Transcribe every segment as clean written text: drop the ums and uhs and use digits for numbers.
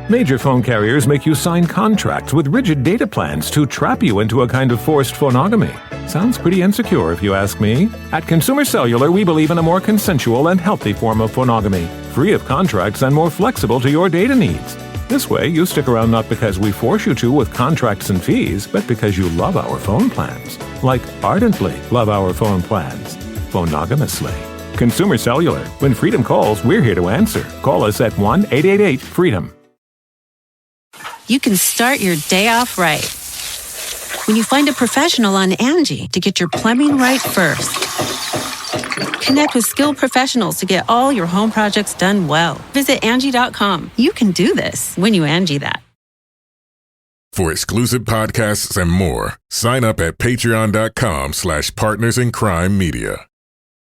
Major phone carriers make you sign contracts with rigid data plans to trap you into a kind of forced phonogamy. Sounds pretty insecure if you ask me. At Consumer Cellular, we believe in a more consensual and healthy form of phonogamy, free of contracts and more flexible to your data needs. This way, you stick around not because we force you to with contracts and fees, but because you love our phone plans. Like ardently love our phone plans. Phonogamously. Consumer Cellular. When freedom calls, we're here to answer. Call us at 1-888-FREEDOM. You can start your day off right when you find a professional on Angie to get your plumbing right first. Connect with skilled professionals to get all your home projects done well. Visit Angie.com. You can do this when you Angie that. For exclusive podcasts and more, sign up at patreon.com/partnersincrimemedia.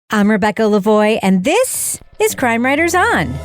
I'm Rebecca Lavoie, and this is Crime Writers On.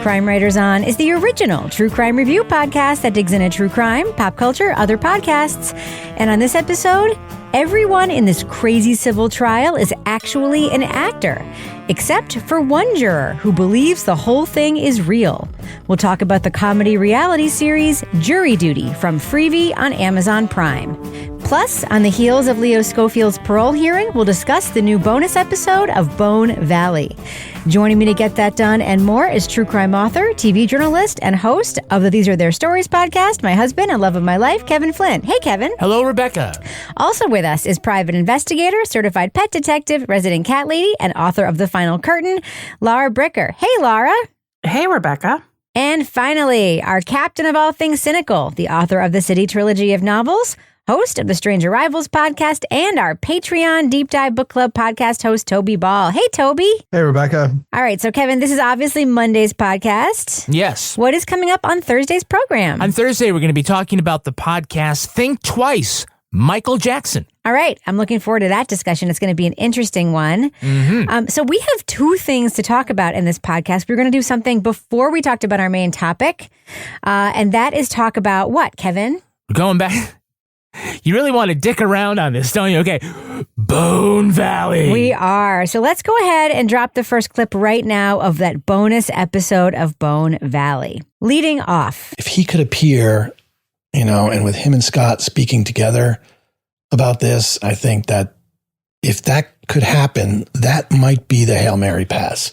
Crime Writers On is the original true crime review podcast that digs into true crime, pop culture, other podcasts. And on this episode, everyone in this crazy civil trial is actually an actor, except for one juror who believes the whole thing is real. We'll talk about the comedy reality series Jury Duty from Freevee on Amazon Prime. Plus, on the heels of Leo Schofield's parole hearing, we'll discuss the new bonus episode of Bone Valley. Joining me to get that done and more is true crime author, TV journalist, and host of the These Are Their Stories podcast, my husband and love of my life, Kevin Flynn. Hey, Kevin. Hello, Rebecca. Also with us is private investigator, certified pet detective, resident cat lady, and author of The Final Curtain, Laura Bricker. Hey, Laura. Hey, Rebecca. And finally, our captain of all things cynical, the author of the City trilogy of novels, host of the Strange Arrivals podcast, and our Patreon Deep Dive Book Club podcast host, Toby Ball. Hey, Toby. Hey, Rebecca. All right, so Kevin, this is obviously Monday's podcast. Yes. What is coming up on Thursday's program? On Thursday, we're going to be talking about the podcast Think Twice, Michael Jackson. All right, I'm looking forward to that discussion. It's going to be an interesting one. Mm-hmm. So we have two things to talk about in this podcast. We're going to do something before we talked about our main topic, and that is talk about what, Kevin? We're going back. You really want to dick around on this, don't you? Okay. Bone Valley. We are. So let's go ahead and drop the first clip right now of that bonus episode of Bone Valley. Leading off. If he could appear, and with him and Scott speaking together about this, I think that if that could happen, that might be the Hail Mary pass.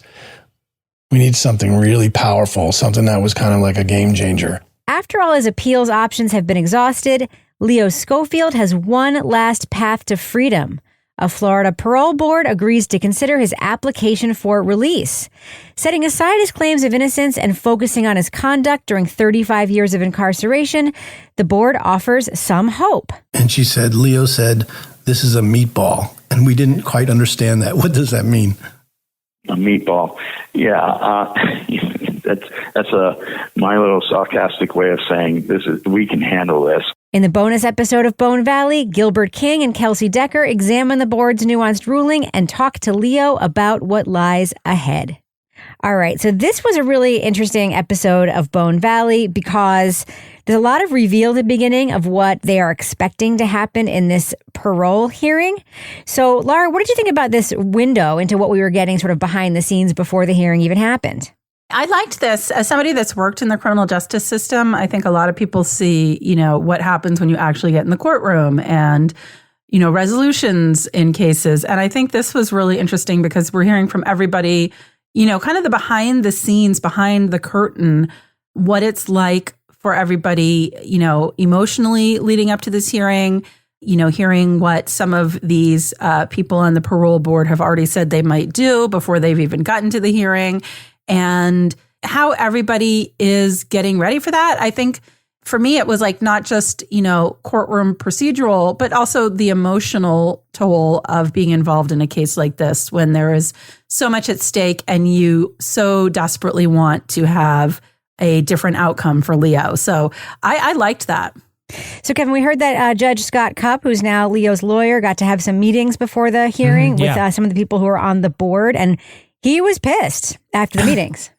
We need something really powerful, something that was kind of like a game changer. After all his appeals options have been exhausted, Leo Schofield has one last path to freedom. A Florida parole board agrees to consider his application for release. Setting aside his claims of innocence and focusing on his conduct during 35 years of incarceration, the board offers some hope. And she said, Leo said, this is a meatball. And we didn't quite understand that. What does that mean? A meatball. Yeah. That's my little sarcastic way of saying we can handle this. In the bonus episode of Bone Valley, Gilbert King and Kelsey Decker examine the board's nuanced ruling and talk to Leo about what lies ahead. All right, so this was a really interesting episode of Bone Valley because there's a lot of reveal at the beginning of what they are expecting to happen in this parole hearing. So, Laura, what did you think about this window into what we were getting sort of behind the scenes before the hearing even happened? I liked this. As somebody that's worked in the criminal justice system, I think a lot of people see, what happens when you actually get in the courtroom and, resolutions in cases. And I think this was really interesting because we're hearing from everybody, kind of the behind the scenes, behind the curtain, what it's like for everybody, emotionally leading up to this hearing, hearing what some of these people on the parole board have already said they might do before they've even gotten to the hearing. And how everybody is getting ready for that. I think for me, it was like not just, courtroom procedural, but also the emotional toll of being involved in a case like this when there is so much at stake and you so desperately want to have a different outcome for Leo. So I liked that. So, Kevin, we heard that Judge Scott Cupp, who's now Leo's lawyer, got to have some meetings before the hearing with some of the people who are on the board. And he was pissed after the meetings.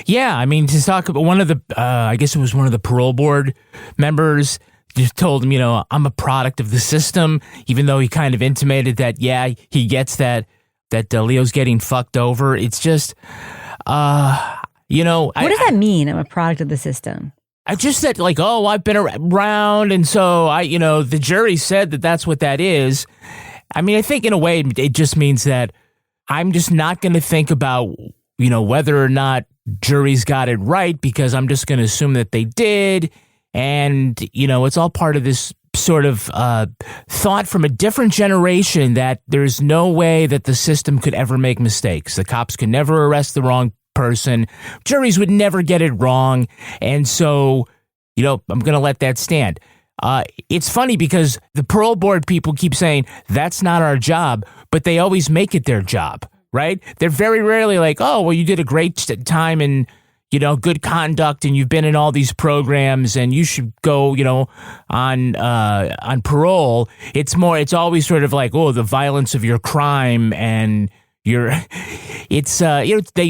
Yeah, I mean, to talk about one of the, I guess it was one of the parole board members, just told him, I'm a product of the system, even though he kind of intimated that, yeah, he gets that Leo's getting fucked over. It's just, what does that mean? I'm a product of the system. I just said I've been around. And so the jury said that that's what that is. I mean, I think in a way it just means that I'm just not going to think about, whether or not juries got it right, because I'm just going to assume that they did. And, it's all part of this sort of thought from a different generation that there's no way that the system could ever make mistakes. The cops could never arrest the wrong person. Juries would never get it wrong. And so, I'm going to let that stand. It's funny because the parole board people keep saying that's not our job, but they always make it their job, right? They're very rarely like, oh, well, you did a great time in, good conduct and you've been in all these programs and you should go, on parole. It's always sort of like, oh, the violence of your crime and they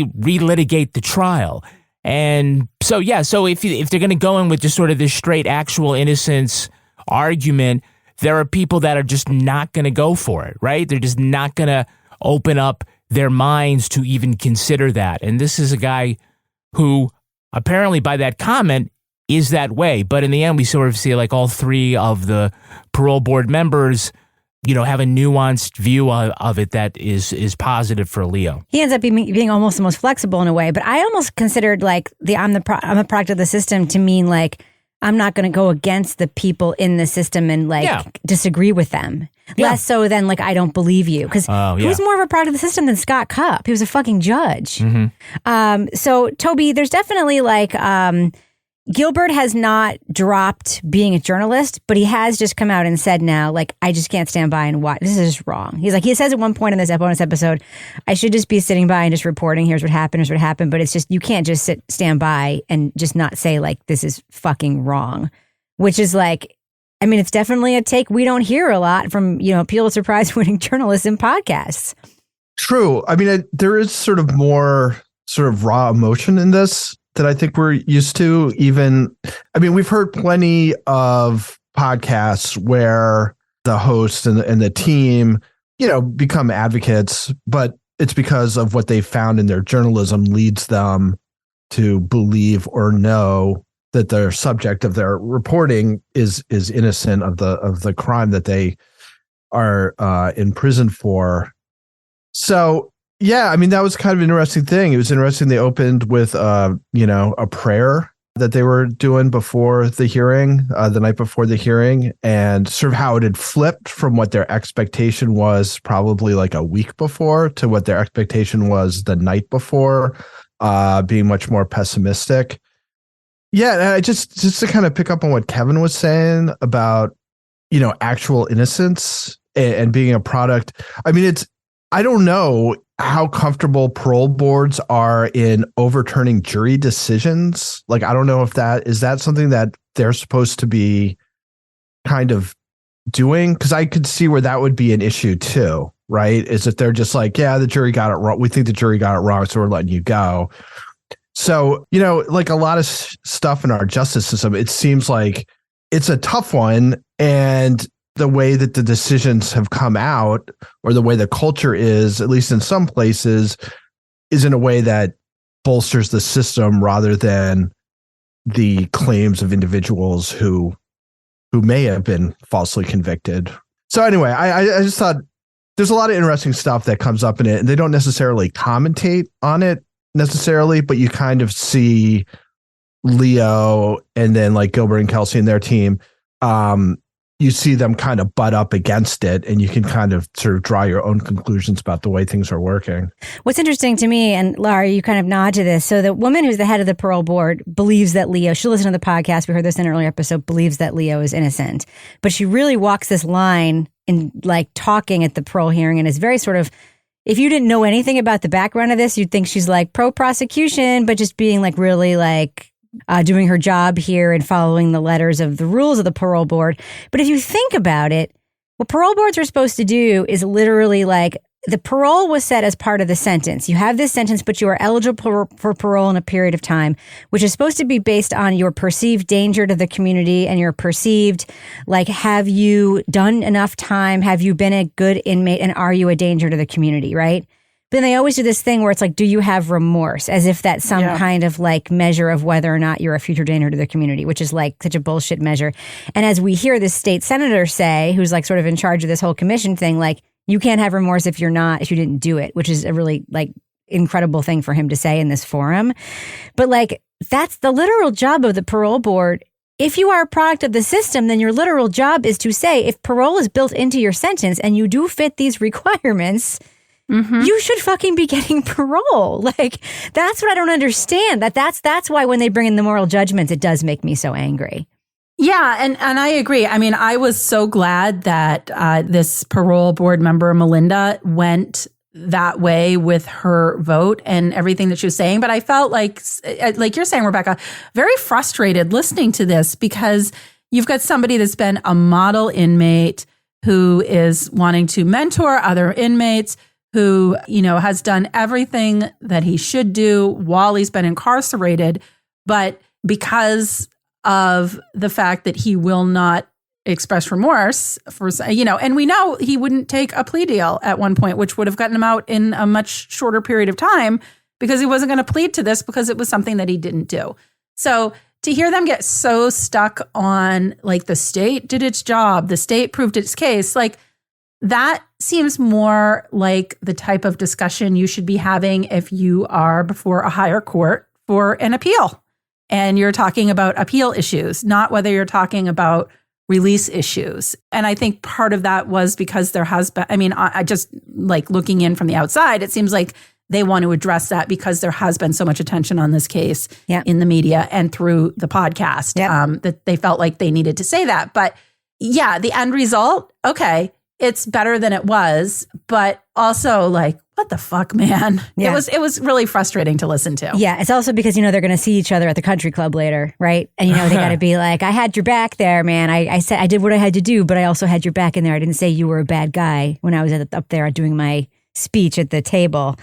relitigate the trial. And so, so if they're going to go in with just sort of this straight actual innocence argument, there are people that are just not going to go for it, right? They're just not going to open up their minds to even consider that. And this is a guy who apparently by that comment is that way. But in the end, we sort of see all three of the parole board members have a nuanced view of it that is positive for Leo. He ends up being almost the most flexible in a way, but I almost considered I'm a product of the system to mean I'm not going to go against the people in the system and disagree with them. Yeah. Less so than I don't believe you, because who's more of a product of the system than Scott Cupp? He was a fucking judge. Mm-hmm. So Toby, there's definitely Gilbert has not dropped being a journalist, but he has just come out and said now, I just can't stand by and watch. This is just wrong. He says at one point in this bonus episode, I should just be sitting by and just reporting, here's what happened. But it's just, you can't just stand by and just not say this is fucking wrong, which is it's definitely a take we don't hear a lot from, Pulitzer Prize winning journalists in podcasts. True. There is sort of more sort of raw emotion in this that I think we're used to. We've heard plenty of podcasts where the host and the team, become advocates, but it's because of what they found in their journalism leads them to believe or know that their subject of their reporting is innocent of the crime that they are in prison for. So, yeah, that was kind of an interesting thing. It was interesting. They opened with, a prayer that they were doing before the hearing, the night before the hearing, and sort of how it had flipped from what their expectation was probably a week before to what their expectation was the night before, being much more pessimistic. Yeah, and just to kind of pick up on what Kevin was saying about, actual innocence and being a product. I don't know how comfortable parole boards are in overturning jury decisions. I don't know if is that something that they're supposed to be kind of doing? Because I could see where that would be an issue too, right? Is that they're just the jury got it wrong. We think the jury got it wrong, so we're letting you go. So, a lot of stuff in our justice system, it seems like it's a tough one. And the way that the decisions have come out, or the way the culture is, at least in some places, is in a way that bolsters the system rather than the claims of individuals who may have been falsely convicted. So anyway, I just thought there's a lot of interesting stuff that comes up in it, and they don't necessarily commentate on it necessarily, but you kind of see Leo and then Gilbert and Kelsey and their team, you see them kind of butt up against it, and you can kind of sort of draw your own conclusions about the way things are working. What's interesting to me, and Laura, you kind of nod to this. So the woman who's the head of the parole board believes that Leo, she'll listen to the podcast, we heard this in an earlier episode, believes that Leo is innocent. But she really walks this line in talking at the parole hearing, and is very sort of, if you didn't know anything about the background of this, you'd think she's pro-prosecution, but just being really doing her job here and following the letters of the rules of the parole board. But if you think about it, what parole boards are supposed to do is literally the parole was set as part of the sentence. You have this sentence, but you are eligible for parole in a period of time, which is supposed to be based on your perceived danger to the community and your perceived, like, have you done enough time? Have you been a good inmate? And are you a danger to the community, right? But then they always do this thing where it's like, do you have remorse? As if that's some kind of like measure of whether or not you're a future danger to the community, which is like such a bullshit measure. And as we hear this state senator say, who's like sort of in charge of this whole commission thing, like, you can't have remorse if you didn't do it, which is a really like incredible thing for him to say in this forum. But like, that's the literal job of the parole board. If you are a product of the system, then your literal job is to say, if parole is built into your sentence and you do fit these requirements, you should fucking be getting parole. Like, that's what I don't understand. That's why when they bring in the moral judgments, it does make me so angry. Yeah, and I agree. I mean, I was so glad that this parole board member, Melinda, went that way with her vote and everything that she was saying. But I felt like you're saying, Rebecca, very frustrated listening to this, because you've got somebody that's been a model inmate who is wanting to mentor other inmates, who, you know, has done everything that he should do while he's been incarcerated. But because of the fact that he will not express remorse for, you know, and we know he wouldn't take a plea deal at one point, which would have gotten him out in a much shorter period of time, because he wasn't going to plead to this because it was something that he didn't do. So to hear them get so stuck on like the state did its job, the state proved its case, like that seems more like the type of discussion you should be having if you are before a higher court for an appeal. And you're talking about appeal issues, not whether you're talking about release issues. And I think part of that was because there has been, I mean, I just like looking in from the outside, it seems like they want to address that because there has been so much attention on this case in the media and through the podcast that they felt like they needed to say that. But yeah, the end result, okay, it's better than it was, but also like, what the fuck, man? Yeah. It was really frustrating to listen to. Yeah, it's also because, you know, they're going to see each other at the country club later, right? And, you know, they got to be like, I had your back there, man. I said I did what I had to do, but I also had your back in there. I didn't say you were a bad guy when I was up there doing my speech at the table.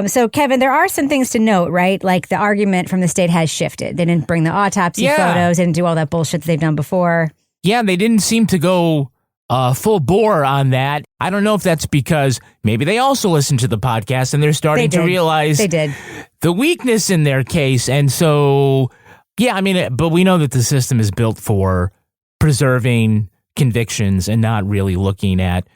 So, Kevin, there are some things to note, right? Like the argument from the state has shifted. They didn't bring the autopsy photos. They didn't do all that bullshit that they've done before. Yeah, they didn't seem to go full bore on that. I don't know if that's because maybe they also listened to the podcast and they're starting to realize the weakness in their case. And so, yeah, I mean, but we know that the system is built for preserving convictions and not really looking at,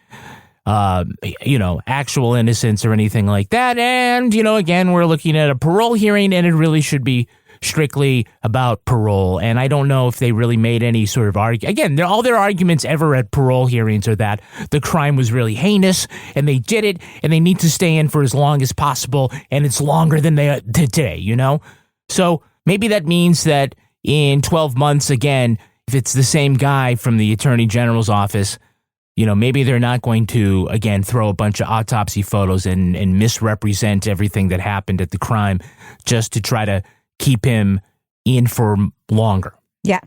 you know, actual innocence or anything like that. And, you know, again, we're looking at a parole hearing and it really should be strictly about parole. And I don't know if they really made any sort of argument. Again, all their arguments ever at parole hearings are that the crime was really heinous and they did it and they need to stay in for as long as possible. And it's longer than they did today, you know? So maybe that means that in 12 months, again, if it's the same guy from the Attorney General's office, you know, maybe they're not going to, again, throw a bunch of autopsy photos and misrepresent everything that happened at the crime just to try to keep him in for longer. Yeah.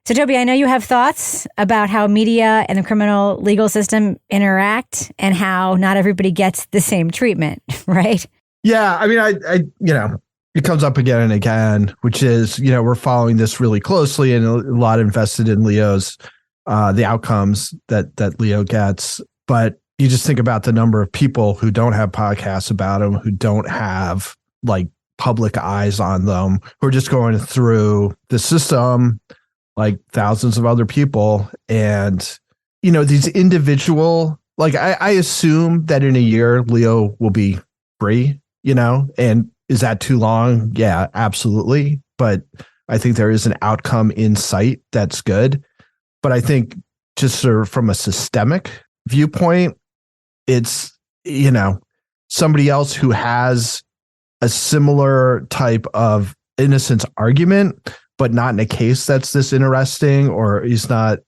So, Toby, I know you have thoughts about how media and the criminal legal system interact and how not everybody gets the same treatment, right? Yeah. I mean, I you know, it comes up again and again, which is, you know, we're following this really closely and a lot invested in Leo's, the outcomes that Leo gets. But you just think about the number of people who don't have podcasts about him, who don't have like public eyes on them, who are just going through the system like thousands of other people. And, you know, these individual, like I assume that in a year, Leo will be free, you know, and is that too long? Yeah, absolutely. But I think there is an outcome in sight that's good. But I think just sort of from a systemic viewpoint, it's, you know, somebody else who has a similar type of innocence argument, but not in a case that's this interesting, or he's not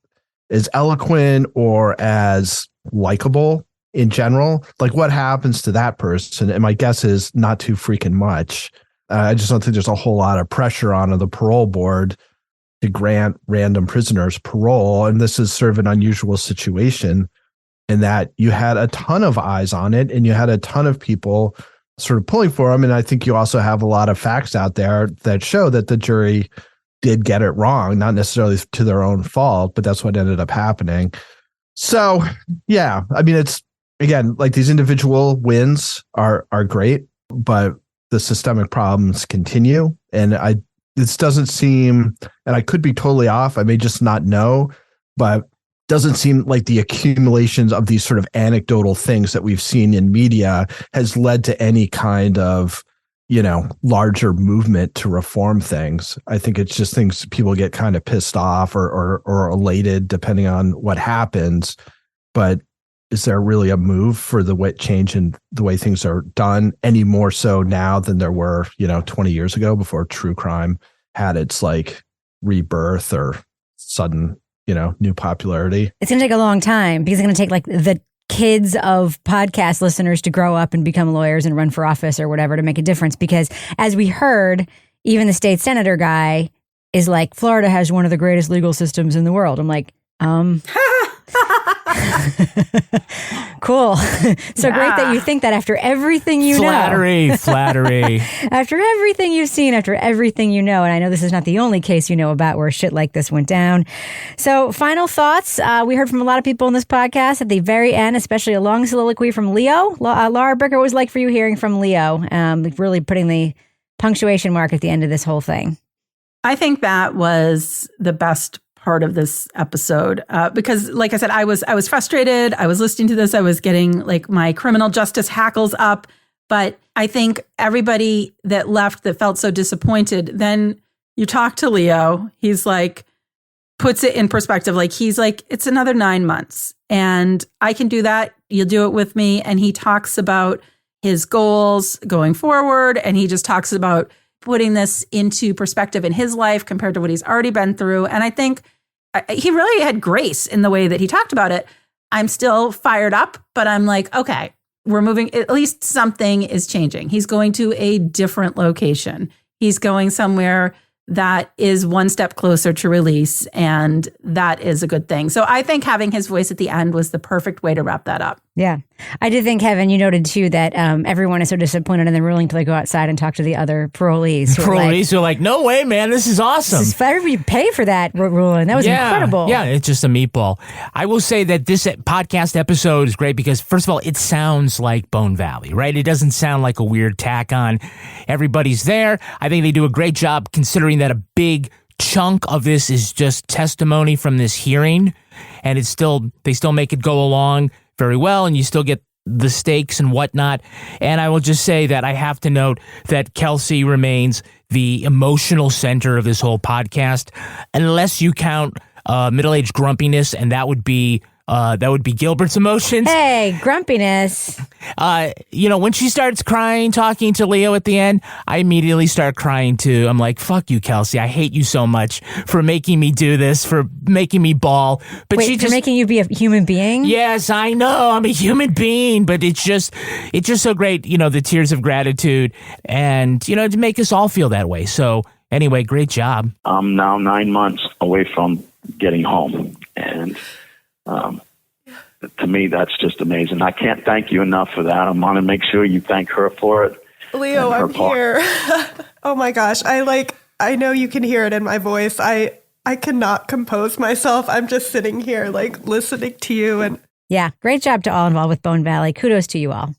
as eloquent or as likable in general. Like, what happens to that person? And my guess is not too freaking much. I just don't think there's a whole lot of pressure on the parole board to grant random prisoners parole. And this is sort of an unusual situation in that you had a ton of eyes on it and you had a ton of people sort of pulling for him. And I think you also have a lot of facts out there that show that the jury did get it wrong, not necessarily to their own fault, but that's what ended up happening. So, yeah, I mean, it's, again, like these individual wins are great, but the systemic problems continue. And this doesn't seem, and I could be totally off, I may just not know, but doesn't seem like the accumulations of these sort of anecdotal things that we've seen in media has led to any kind of, larger movement to reform things. I think it's just things people get kind of pissed off or elated depending on what happens. But is there really a move for the change in the way things are done any more so now than there were, 20 years ago before true crime had its like rebirth or sudden, new popularity? It's going to take a long time because it's going to take like the kids of podcast listeners to grow up and become lawyers and run for office or whatever to make a difference. Because as we heard, even the state senator guy is like, Florida has one of the greatest legal systems in the world. I'm like, cool. So great that you think that after everything you know. Flattery. After everything you've seen, after everything you know. And I know this is not the only case you know about where shit like this went down. So final thoughts. We heard from a lot of people in this podcast at the very end, especially a long soliloquy from Leo. Laura Bricker, what was it like for you hearing from Leo? Really putting the punctuation mark at the end of this whole thing. I think that was the best part of this episode because, like I said, I was frustrated. I was listening to this. I was getting like my criminal justice hackles up. But I think everybody that left that felt so disappointed, then you talk to Leo. He's like, puts it in perspective. Like he's like, it's another 9 months and I can do that. You'll do it with me. And he talks about his goals going forward. And he just talks about putting this into perspective in his life compared to what he's already been through. And I think he really had grace in the way that he talked about it. I'm still fired up, but I'm like, okay, we're moving. At least something is changing. He's going to a different location. He's going somewhere that is one step closer to release. And that is a good thing. So I think having his voice at the end was the perfect way to wrap that up. Yeah. I did think, Kevin, you noted too that everyone is so disappointed in the ruling till they go outside and talk to the other parolees. Parolees who are like, no way, man, this is awesome. This is better if you pay for that ruling. That was incredible. Yeah, it's just a meatball. I will say that this podcast episode is great because, first of all, it sounds like Bone Valley, right? It doesn't sound like a weird tack on. Everybody's there. I think they do a great job considering that a big chunk of this is just testimony from this hearing, and they still make it go along very well, and you still get the stakes and whatnot. And I will just say that I have to note that Kelsey remains the emotional center of this whole podcast, unless you count middle-aged grumpiness, and that would be Gilbert's emotions. Hey, grumpiness. When she starts crying, talking to Leo at the end, I immediately start crying too. I'm like, fuck you, Kelsey. I hate you so much for making me do this, for making me bawl. But for making you be a human being? Yes, I know. I'm a human being, but it's just so great, the tears of gratitude and, to make us all feel that way. So anyway, great job. I'm now 9 months away from getting home. And to me, that's just amazing. I can't thank you enough for that. I want to make sure you thank her for it. Leo, I'm here. Oh my gosh. I know you can hear it in my voice. I cannot compose myself. I'm just sitting here listening to you. And yeah, great job to all involved with Bone Valley. Kudos to you all.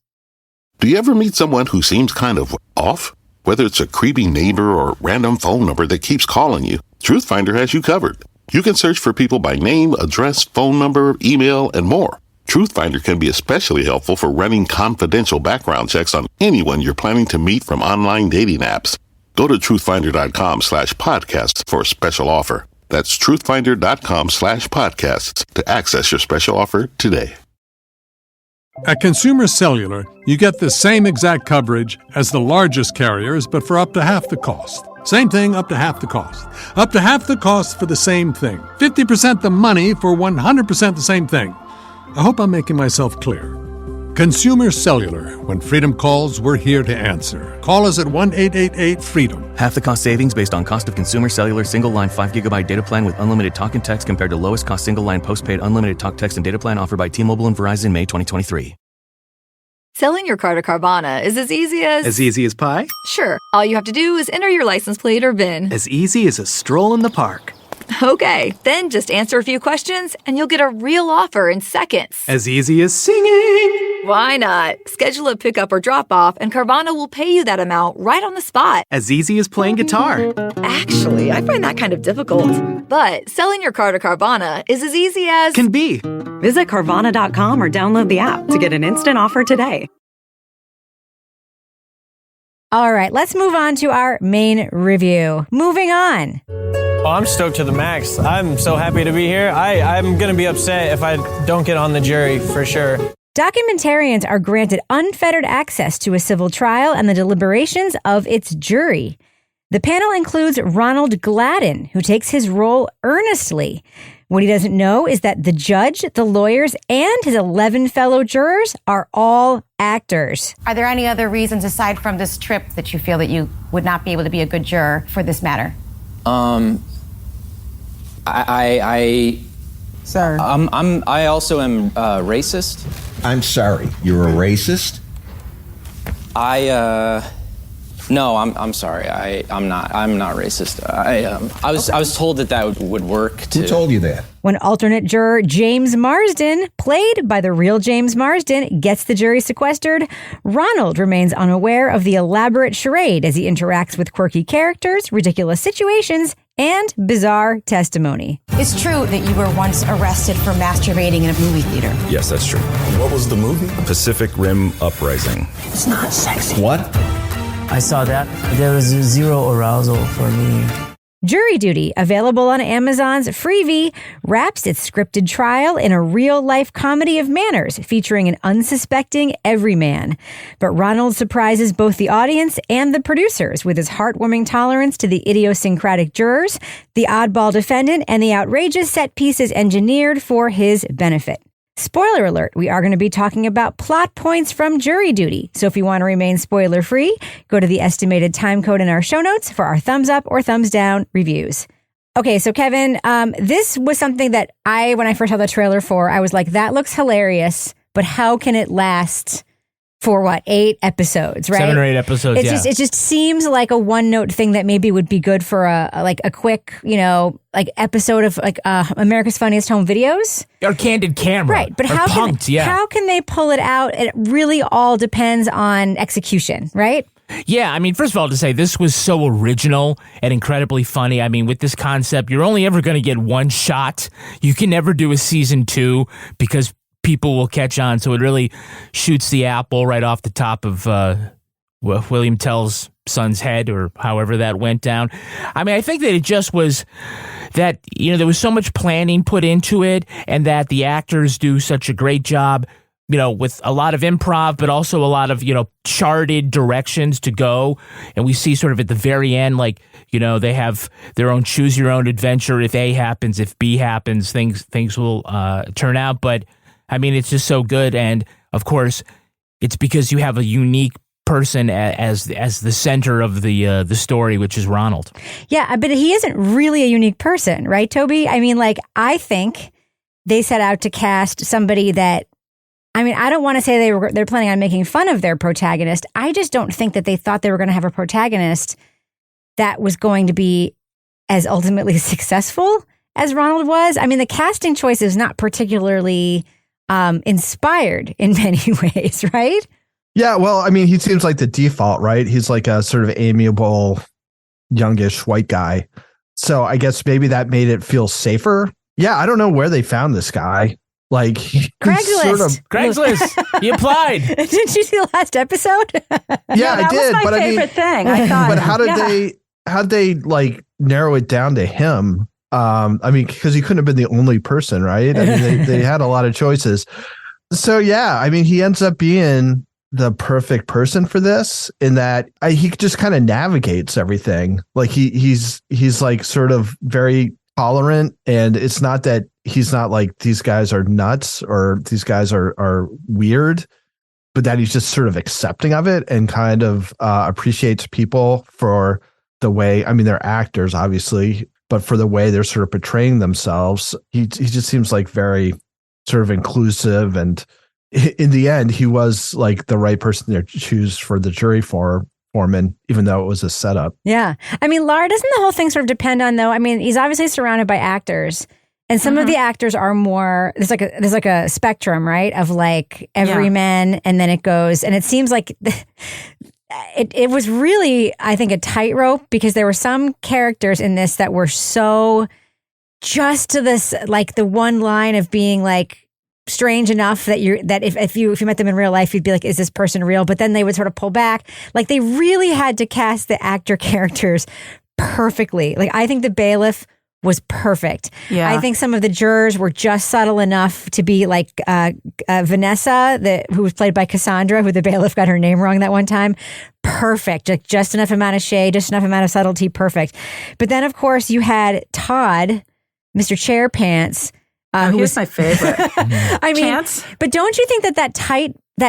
Do you ever meet someone who seems kind of off? Whether it's a creepy neighbor or random phone number that keeps calling you, Truthfinder has you covered. You can search for people by name, address, phone number, email, and more. Truthfinder can be especially helpful for running confidential background checks on anyone you're planning to meet from online dating apps. Go to truthfinder.com/podcasts for a special offer. That's truthfinder.com/podcasts to access your special offer today. At Consumer Cellular, you get the same exact coverage as the largest carriers, but for up to half the cost. Same thing, up to half the cost. Up to half the cost for the same thing. 50% the money for 100% the same thing. I hope I'm making myself clear. Consumer Cellular. When freedom calls, we're here to answer. Call us at 1-888-FREEDOM. Half the cost savings based on cost of Consumer Cellular single-line 5GB data plan with unlimited talk and text compared to lowest cost single-line postpaid unlimited talk, text, and data plan offered by T-Mobile and Verizon May 2023. Selling your car to Carvana is as easy as... As easy as pie? Sure. All you have to do is enter your license plate or VIN. As easy as a stroll in the park. Okay, then just answer a few questions and you'll get a real offer in seconds. As easy as singing. Why not? Schedule a pickup or drop off and Carvana will pay you that amount right on the spot. As easy as playing guitar. Actually, I find that kind of difficult. But selling your car to Carvana is as easy as... Can be. Visit Carvana.com or download the app to get an instant offer today. All right, let's move on to our main review. Moving on. Oh, I'm stoked to the max. I'm so happy to be here. I'm going to be upset if I don't get on the jury, for sure. Documentarians are granted unfettered access to a civil trial and the deliberations of its jury. The panel includes Ronald Gladden, who takes his role earnestly. What he doesn't know is that the judge, the lawyers, and his 11 fellow jurors are all actors. Are there any other reasons aside from this trip that you feel that you would not be able to be a good juror for this matter? Sir. I also am racist. I'm sorry. You're a racist? No, I'm sorry. I'm not racist. I was told that would work. Who told you that? When alternate juror James Marsden, played by the real James Marsden, gets the jury sequestered, Ronald remains unaware of the elaborate charade as he interacts with quirky characters, ridiculous situations, and bizarre testimony. It's true that you were once arrested for masturbating in a movie theater. Yes, that's true. What was the movie? Pacific Rim Uprising. It's not sexy. What? I saw that. There was zero arousal for me. Jury Duty, available on Amazon's Freevee, wraps its scripted trial in a real-life comedy of manners featuring an unsuspecting everyman. But Ronald surprises both the audience and the producers with his heartwarming tolerance to the idiosyncratic jurors, the oddball defendant, and the outrageous set pieces engineered for his benefit. Spoiler alert, we are going to be talking about plot points from Jury Duty. So if you want to remain spoiler-free, go to the estimated time code in our show notes for our thumbs up or thumbs down reviews. Okay, so Kevin, this was something that when I first saw the trailer for, I was like, that looks hilarious, but how can it last for 8 episodes, right? 7 or 8 episodes, It just seems like a one-note thing that maybe would be good for a quick, episode of America's Funniest Home Videos. Or Candid Camera. Right, but how can they pull it out? It really all depends on execution, right? Yeah, I mean, first of all, to say this was so original and incredibly funny. I mean, with this concept, you're only ever going to get one shot. You can never do a season 2 because people will catch on. So it really shoots the apple right off the top of William Tell's son's head, or however that went down. I mean, I think that it just was that, there was so much planning put into it, and that the actors do such a great job, with a lot of improv, but also a lot of, charted directions to go. And we see sort of at the very end, they have their own choose your own adventure. If A happens, if B happens, things will turn out. But I mean, it's just so good. And of course, it's because you have a unique person as the center of the story, which is Ronald. Yeah, but he isn't really a unique person, right, Toby? I mean, I think they set out to cast somebody that, I mean, I don't want to say they're planning on making fun of their protagonist. I just don't think that they thought they were going to have a protagonist that was going to be as ultimately successful as Ronald was. I mean, the casting choice is not particularly inspired in many ways, right? Yeah, well, I mean, he seems like the default, right? He's like a sort of amiable, youngish white guy. So I guess maybe that made it feel safer. Yeah, I don't know where they found this guy. Craigslist. Craigslist. He applied. Didn't you see the last episode? Yeah, I did. Was my favorite thing. I thought. But how did they narrow it down to him? I mean, because he couldn't have been the only person, right? I mean, they had a lot of choices. So yeah, I mean, he ends up being the perfect person for this in that he just kind of navigates everything. Like he's like sort of very tolerant, and it's not that he's not like these guys are nuts or these guys are weird. but that he's just sort of accepting of it and kind of appreciates people for the way, I mean, they're actors, obviously, but for the way they're sort of portraying themselves. He just seems like very sort of inclusive. And in the end, he was like the right person to choose for the jury foreman, even though it was a setup. Yeah. I mean, Lara, doesn't the whole thing sort of depend on, though? I mean, he's obviously surrounded by actors. And some of the actors are more, there's like a spectrum, right? Of like everyman, and then it goes, and it seems like it was really, I think, a tightrope, because there were some characters in this that were so just to this, like the one line of being like strange enough that if you met them in real life, you'd be like, is this person real? But then they would sort of pull back. Like they really had to cast the actor characters perfectly. Like I think the bailiff was perfect. Yeah. I think some of the jurors were just subtle enough to be like Vanessa, who was played by Cassandra, who the bailiff got her name wrong that one time. Perfect. Like just enough amount of shade, just enough amount of subtlety. Perfect. But then, of course, you had Todd, Mr. Chairpants. Who was my favorite. I mean, Chance? But don't you think that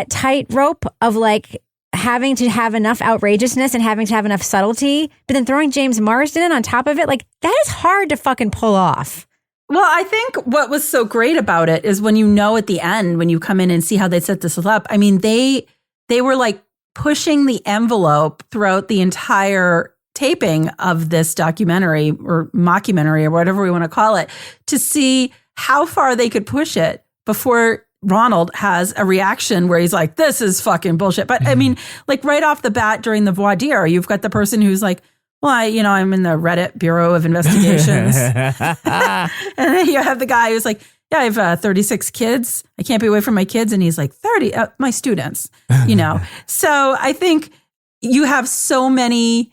tight rope of like having to have enough outrageousness and having to have enough subtlety, but then throwing James Marsden in on top of it, like that is hard to fucking pull off. Well, I think what was so great about it is when you know at the end, when you come in and see how they set this up, I mean, they were like pushing the envelope throughout the entire taping of this documentary or mockumentary or whatever we want to call it, to see how far they could push it before Ronald has a reaction where he's like, this is fucking bullshit. But I mean, like right off the bat during the voir dire, you've got the person who's like, well, I'm in the Reddit Bureau of Investigations. And then you have the guy who's like, yeah, I have 36 kids. I can't be away from my kids. And he's like, 30, my students, So I think you have so many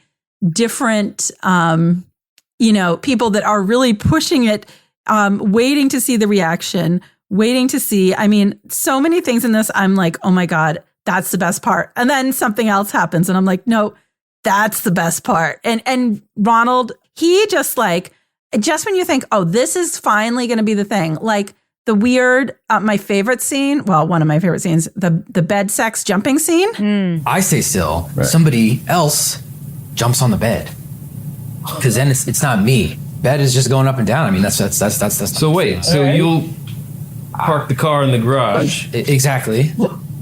different, people that are really pushing it, waiting to see the reaction, waiting to see. I mean, so many things in this, I'm like, oh my God, that's the best part. And then something else happens and I'm like, no, that's the best part. And Ronald, he just when you think, oh, this is finally going to be the thing, like the weird, my favorite scene, well, one of my favorite scenes, the bed sex jumping scene. I stay still. Right. Somebody else jumps on the bed. Because then it's not me. Bed is just going up and down. I mean, that's. So wait, so you'll park the car in the garage. Exactly.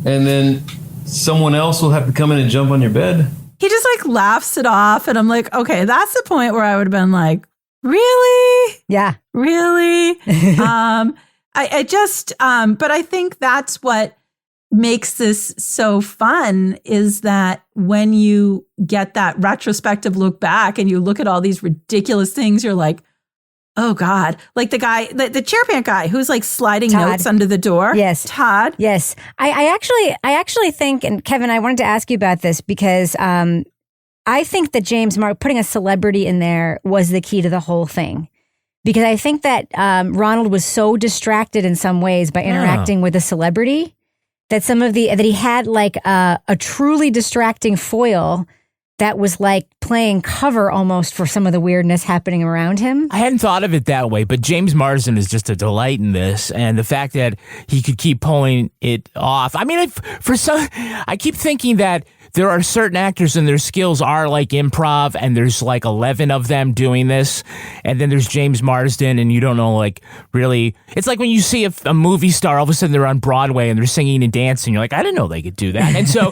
And then someone else will have to come in and jump on your bed? He just laughs it off. And I'm like, okay, that's the point where I would have been like, really? Yeah. Really? But I think that's what makes this so fun, is that when you get that retrospective look back and you look at all these ridiculous things, you're like, oh God, like the guy, the chairpant guy who's like sliding notes under the door. Yes. Todd. Yes. I actually think, and Kevin, I wanted to ask you about this because I think that James putting a celebrity in there was the key to the whole thing. Because I think that Ronald was so distracted in some ways by interacting with a celebrity that that he had like a truly distracting foil that was like playing cover almost for some of the weirdness happening around him. I hadn't thought of it that way, but James Marsden is just a delight in this. And the fact that he could keep pulling it off. I mean, I keep thinking that there are certain actors and their skills are like improv, and there's like 11 of them doing this. And then there's James Marsden, and you don't know, like, really. It's like when you see a movie star, all of a sudden they're on Broadway and they're singing and dancing. You're like, I didn't know they could do that. And so,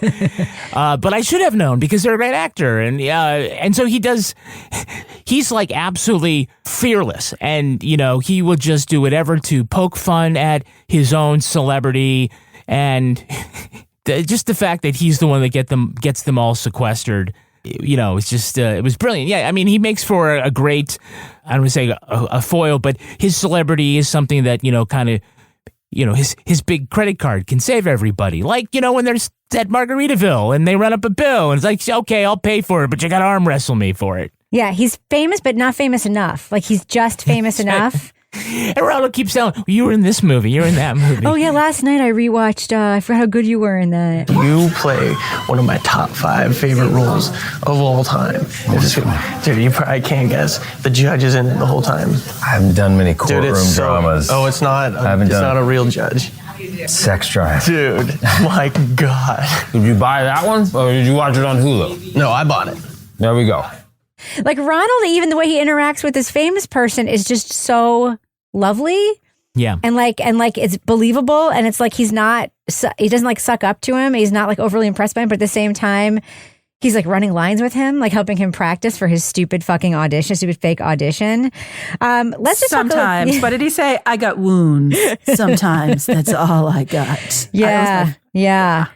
but I should have known because they're a great actor. And so he's like absolutely fearless. And, he will just do whatever to poke fun at his own celebrity. And just the fact that he's the one that gets them all sequestered, it's just, it was brilliant. Yeah, I mean, he makes for a great, I don't want to say a foil, but his celebrity is something that, kind of, his big credit card can save everybody. Like, when there's at Margaritaville and they run up a bill and it's like, okay, I'll pay for it, but you got to arm wrestle me for it. Yeah, he's famous, but not famous enough. Like, he's just famous enough. And Ronald keeps telling, you were in this movie, you're in that movie. Oh yeah, last night I rewatched, I forgot how good you were in that. You play one of my top 5 favorite roles of all time. Dude, you probably can't guess. The judge is in it the whole time. I haven't done many courtroom dramas. Oh, it's not a real judge. Sex drive. Dude, my God. Did you buy that one or did you watch it on Hulu? No, I bought it. There we go. Like Ronald, even the way he interacts with this famous person is just so lovely. Yeah. And like it's believable, and it's like he doesn't like suck up to him. He's not like overly impressed by him, but at the same time, he's like running lines with him, like helping him practice for his stupid fake audition. Let's just sometimes. What did he say? I got wounds. Sometimes that's all I got. Yeah.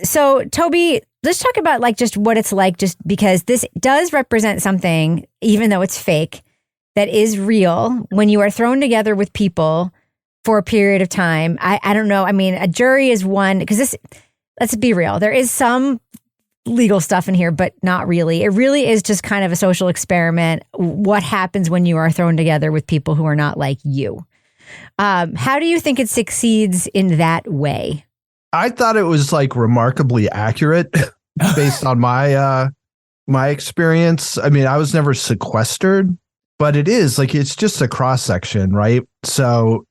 So Toby, let's talk about like just what it's like, just because this does represent something, even though it's fake, that is real when you are thrown together with people for a period of time. I don't know. I mean, a jury is one, because let's be real. There is some legal stuff in here, but not really. It really is just kind of a social experiment. What happens when you are thrown together with people who are not like you? How do you think it succeeds in that way? I thought it was like remarkably accurate based on my experience. I mean, I was never sequestered, but it is like, it's just a cross section, right? So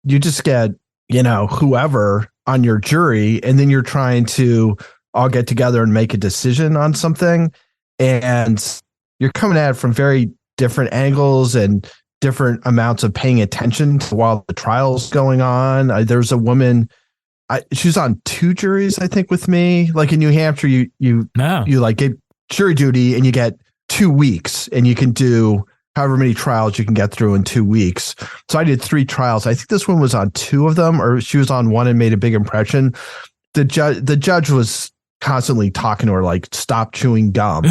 you just get, whoever on your jury, and then you're trying to all get together and make a decision on something. And you're coming at it from very different angles and different amounts of paying attention to while the trial's going on. There's a woman, she was on 2 juries, I think, with me. Like in New Hampshire, you like get jury duty and you get 2 weeks, and you can do however many trials you can get through in 2 weeks. So I did 3 trials. I think this one was on 2 of them, or she was on 1 and made a big impression. The judge was constantly talking to her, like, stop chewing gum,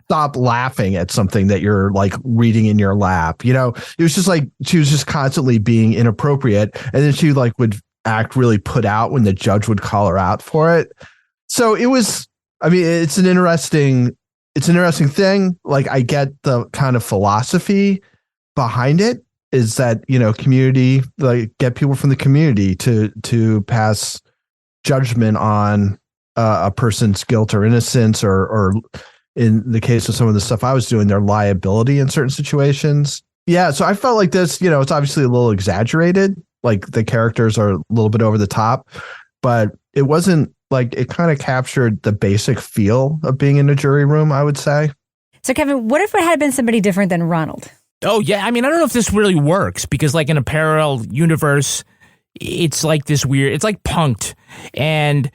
stop laughing at something that you're like reading in your lap. It was just like, she was just constantly being inappropriate. And then she like would act really put out when the judge would call her out for it. So it was, I mean, it's an interesting thing. Like, I get the kind of philosophy behind it is that, community, like, get people from the community to pass judgment on a person's guilt or innocence, or in the case of some of the stuff I was doing, their liability in certain situations. Yeah. So I felt like this, it's obviously a little exaggerated. Like, the characters are a little bit over the top, but it wasn't like, it kind of captured the basic feel of being in a jury room, I would say. So Kevin, what if it had been somebody different than Ronald? Oh, yeah. I mean, I don't know if this really works, because like in a parallel universe, it's like this weird, it's like punked, and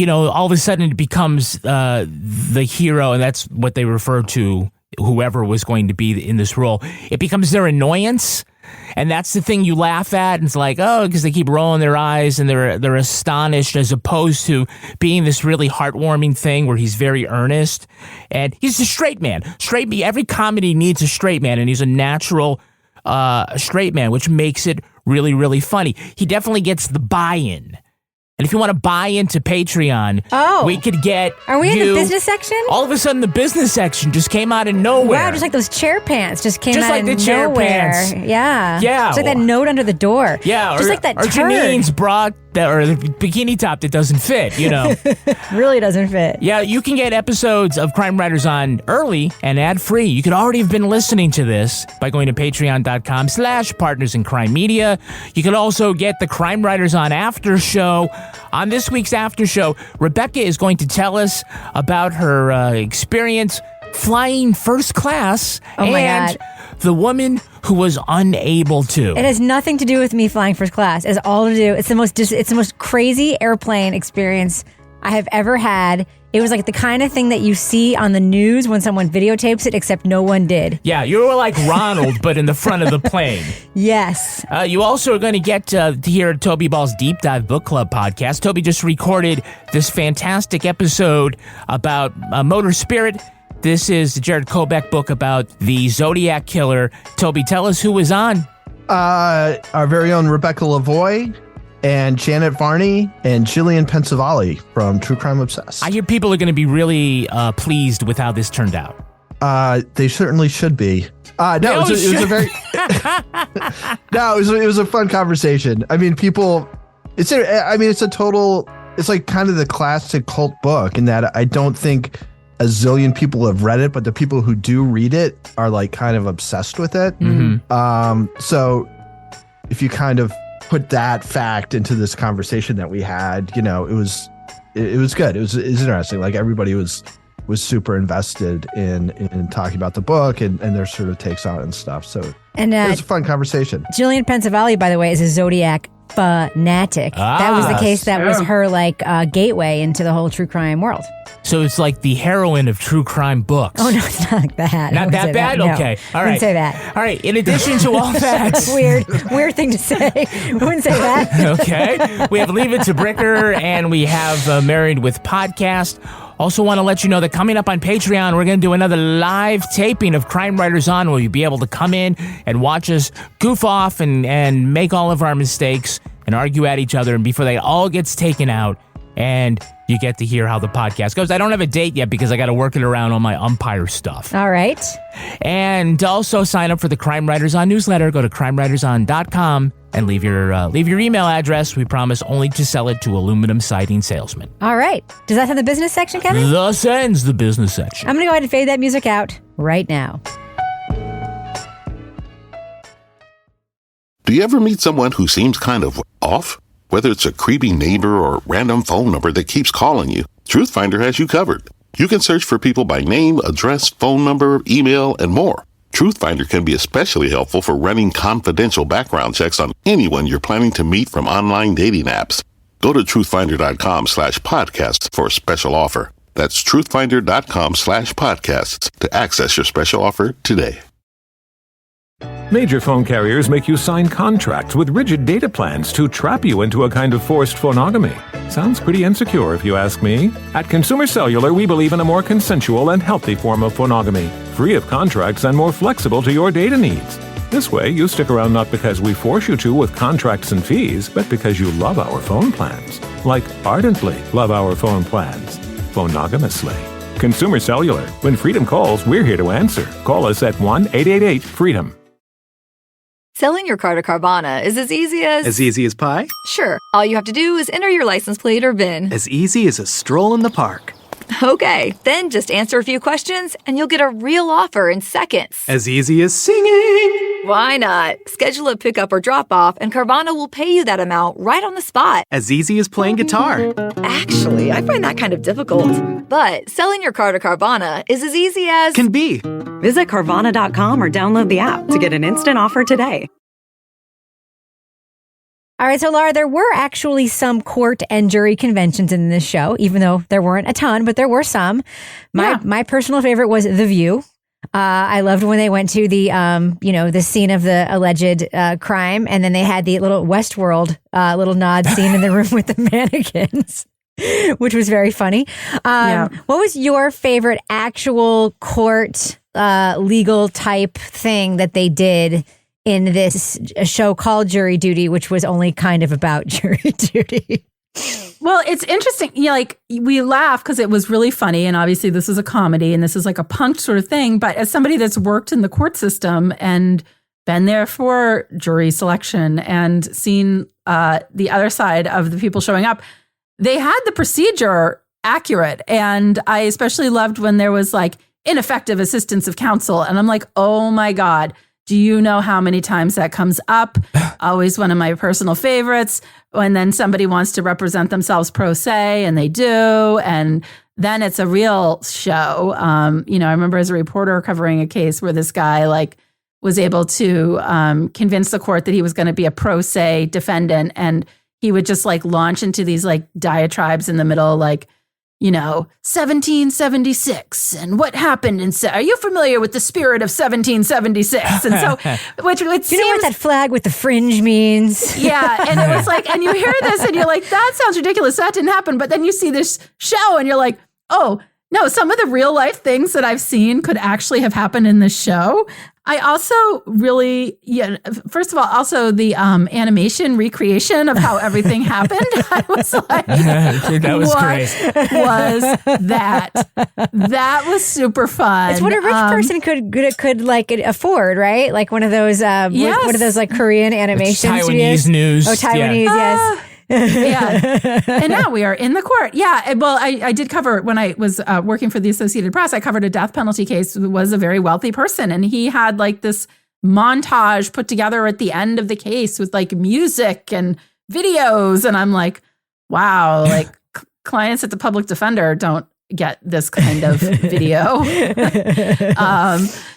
all of a sudden it becomes the hero, and that's what they refer to whoever was going to be in this role. It becomes their annoyance, and that's the thing you laugh at, and it's like, oh, because they keep rolling their eyes and they're astonished, as opposed to being this really heartwarming thing where he's very earnest, and he's a straight man. Every comedy needs a straight man, and he's a natural straight man, which makes it really, really funny. He definitely gets the buy-in. And if you want to buy into Patreon, we could get Are we in the business section? All of a sudden, the business section just came out of nowhere. Wow, just like those chair pants just came just out like of the chair nowhere. pants. Yeah. Just like that note under the door. Yeah. Just like that or turd. Janine's bra or the bikini top that doesn't fit, Really doesn't fit. Yeah, you can get episodes of Crime Writers On early and ad-free. You could already have been listening to this by going to patreon.com/Partners in Crime Media. You can also get the Crime Writers On after show. On this week's after show, Rebecca is going to tell us about her experience flying first class and the woman who was unable to. It has nothing to do with me flying first class. It's all to do. It's the most crazy airplane experience I have ever had. It was like the kind of thing that you see on the news when someone videotapes it, except no one did. Yeah, you were like Ronald, but in the front of the plane. Yes. You also are going to get to hear Toby Ball's Deep Dive Book Club podcast. Toby just recorded this fantastic episode about Motor Spirit. This is the Jared Kobeck book about the Zodiac Killer. Toby, tell us who was on. Our very own Rebecca Lavoie and Janet Varney and Jillian Pensavalle from True Crime Obsessed. I hear people are going to be really pleased with how this turned out. They certainly should be. It was a very it was a fun conversation. I mean, it's like kind of the classic cult book in that I don't think a zillion people have read it, but the people who do read it are like kind of obsessed with it. Mm-hmm. So if you kind of put that fact into this conversation that we had, it was good. It was interesting. Like everybody was super invested in talking about the book and their sort of takes on it and stuff. So it was a fun conversation. Jillian Pensavalli, by the way, is a Zodiac fanatic. That was the case that was her gateway into the whole true crime world. So it's like the heroine of true crime books. Oh, no, it's not like that. Not that bad? No. Okay. All right. Wouldn't say that. All right. In addition to all that. That's a weird thing to say. Wouldn't say that. Okay. We have Leave It to Bricker and we have Married with Podcast. Also want to let you know that coming up on Patreon, we're going to do another live taping of Crime Writers On, where you'll be able to come in and watch us goof off and make all of our mistakes and argue at each other, and before they all gets taken out, and you get to hear how the podcast goes. I don't have a date yet because I got to work it around on my umpire stuff. All right. And also sign up for the Crime Writers On newsletter. Go to crimewriterson.com and leave your email address. We promise only to sell it to aluminum siding salesmen. All right. Does that have the business section, Kevin? Thus ends the business section. I'm going to go ahead and fade that music out right now. Do you ever meet someone who seems kind of off? Whether it's a creepy neighbor or random phone number that keeps calling you, Truthfinder has you covered. You can search for people by name, address, phone number, email, and more. Truthfinder can be especially helpful for running confidential background checks on anyone you're planning to meet from online dating apps. Go to truthfinder.com/podcasts for a special offer. That's truthfinder.com/podcasts to access your special offer today. Major phone carriers make you sign contracts with rigid data plans to trap you into a kind of forced phonogamy. Sounds pretty insecure if you ask me. At Consumer Cellular, we believe in a more consensual and healthy form of phonogamy, free of contracts and more flexible to your data needs. This way, you stick around not because we force you to with contracts and fees, but because you love our phone plans. Like ardently love our phone plans. Phonogamously. Consumer Cellular. When freedom calls, we're here to answer. Call us at 1-888-FREEDOM. Selling your car to Carvana is as easy as... As easy as pie? Sure. All you have to do is enter your license plate or VIN. As easy as a stroll in the park. Okay, then just answer a few questions and you'll get a real offer in seconds. As easy as singing. Why not? Schedule a pickup or drop off and Carvana will pay you that amount right on the spot. As easy as playing guitar. Actually, I find that kind of difficult. But selling your car to Carvana is as easy as... Can be. Visit Carvana.com or download the app to get an instant offer today. All right, so Laura, there were actually some court and jury conventions in this show, even though there weren't a ton, but there were some. My personal favorite was The View. I loved when they went to the, the scene of the alleged crime, and then they had the little Westworld little nod scene in the room with the mannequins, which was very funny. What was your favorite actual court legal type thing that they did in this show called Jury Duty, which was only kind of about jury duty? Well, it's interesting. We laugh because it was really funny. And obviously this is a comedy and this is like a punk sort of thing. But as somebody that's worked in the court system and been there for jury selection and seen the other side of the people showing up, they had the procedure accurate. And I especially loved when there was like ineffective assistance of counsel. And I'm like, oh my God. Do you know how many times that comes up? Always one of my personal favorites. When then somebody wants to represent themselves pro se, and they do, and then it's a real show. I remember as a reporter covering a case where this guy was able to convince the court that he was going to be a pro se defendant, and he would just launch into these diatribes in the middle, 1776 and what happened are you familiar with the spirit of 1776? And so which it seems, you know what that flag with the fringe means? Yeah. And it was and you hear this and you're like, that sounds ridiculous, that didn't happen. But then you see this show and you're like, oh no, some of the real life things that I've seen could actually have happened in this show. I also really, first of all, also the animation recreation of how everything happened. I was like, that was great. Was that? That was super fun. It's what a rich person could afford, right? Like one of those, one of those Korean animation Taiwanese studios. news. Oh, Taiwanese, yes. Yeah. And now we are in the court. Yeah. Well, I did cover, when I was working for the Associated Press, I covered a death penalty case. It was a very wealthy person. And he had this montage put together at the end of the case with like music and videos. And I'm like, wow, like clients at the public defender don't get this kind of video.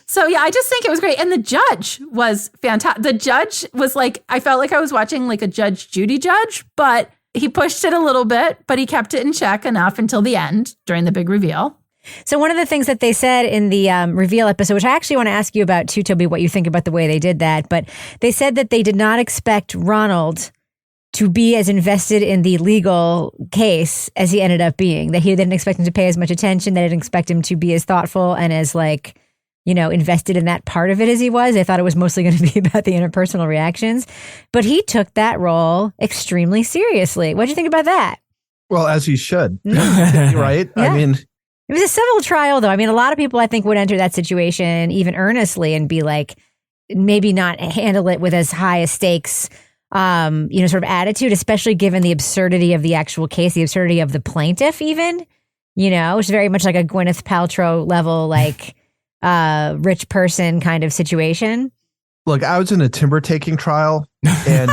So yeah, I just think it was great. And the judge was fantastic. The judge was like, I felt like I was watching like a Judge Judy judge, but he pushed it a little bit, but he kept it in check enough until the end during the big reveal. So one of the things that they said in the reveal episode, which I actually want to ask you about too, Toby, what you think about the way they did that, but they said that they did not expect Ronald to be as invested in the legal case as he ended up being, that they didn't expect him to pay as much attention, they didn't expect him to be as thoughtful and as like, you know, invested in that part of it as he was. They thought it was mostly going to be about the interpersonal reactions, but he took that role extremely seriously. What do you think about that? Well, as he should, right? Yeah. I mean, it was a civil trial, though. I mean, a lot of people, I think, would enter that situation even earnestly and be like, maybe not handle it with as high a stakes, sort of attitude, especially given the absurdity of the actual case, the absurdity of the plaintiff, even, it's very much like a Gwyneth Paltrow level, like rich person kind of situation. Look, I was in a timber taking trial, and